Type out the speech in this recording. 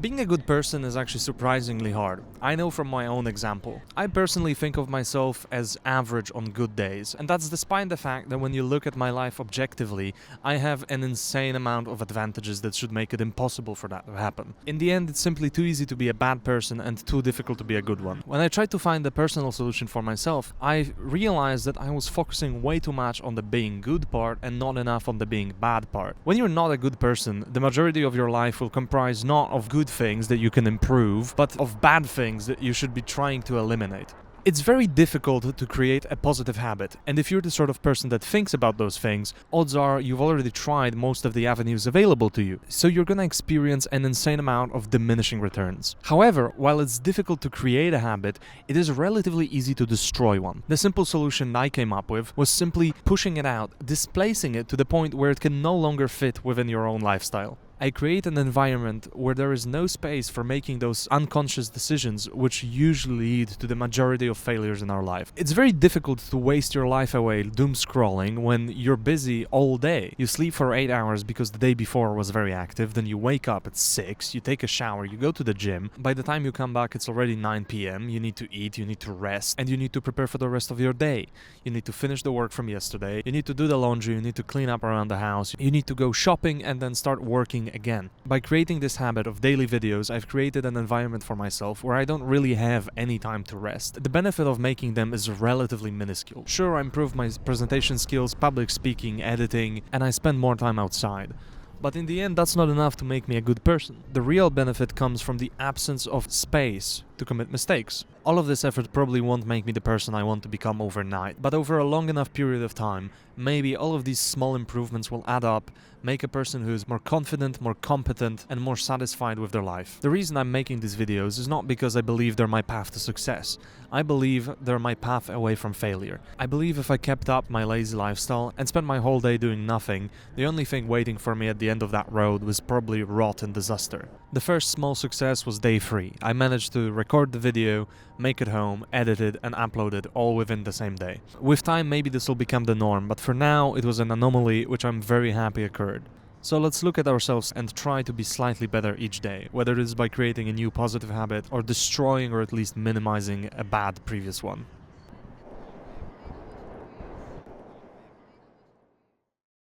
Being a good person is actually surprisingly hard. I know from my own example. I personally think of myself as average on good days, and that's despite the fact that when you look at my life objectively, I have an insane amount of advantages that should make it impossible for that to happen. In the end, it's simply too easy to be a bad person and too difficult to be a good one. When I tried to find a personal solution for myself, I realized that I was focusing way too much on the being good part and not enough on the being bad part. When you're not a good person, the majority of your life will comprise not of good things that you can improve, but of bad things that you should be trying to eliminate. It's very difficult to create a positive habit, and if you're the sort of person that thinks about those things, odds are you've already tried most of the avenues available to you, so you're gonna experience an insane amount of diminishing returns. However, while it's difficult to create a habit, it is relatively easy to destroy one. The simple solution I came up with was simply pushing it out, displacing it to the point where it can no longer fit within your own lifestyle. I create an environment where there is no space for making those unconscious decisions which usually lead to the majority of failures in our life. It's very difficult to waste your life away doom scrolling when you're busy all day. You sleep for 8 hours because the day before was very active, then you wake up at 6, you take a shower, you go to the gym. By the time you come back, it's already 9 p.m, you need to eat, you need to rest, and you need to prepare for the rest of your day. You need to finish the work from yesterday, you need to do the laundry, you need to clean up around the house, you need to go shopping and then start working again. By creating this habit of daily videos, I've created an environment for myself where I don't really have any time to rest. The benefit of making them is relatively minuscule. Sure, I improved my presentation skills, public speaking, editing, and I spend more time outside. But in the end, that's not enough to make me a good person. The real benefit comes from the absence of space to commit mistakes. All of this effort probably won't make me the person I want to become overnight, but over a long enough period of time, maybe all of these small improvements will add up, make a person who is more confident, more competent, and more satisfied with their life. The reason I'm making these videos is not because I believe they're my path to success. I believe they're my path away from failure. I believe if I kept up my lazy lifestyle and spent my whole day doing nothing, the only thing waiting for me at the end of that road was probably rot and disaster. The first small success was day 3. I managed to record the video, make it home, edit it, and upload it all within the same day. With time, maybe this will become the norm, but for now, it was an anomaly which I'm very happy occurred. So let's look at ourselves and try to be slightly better each day, whether it is by creating a new positive habit or destroying or at least minimizing a bad previous one.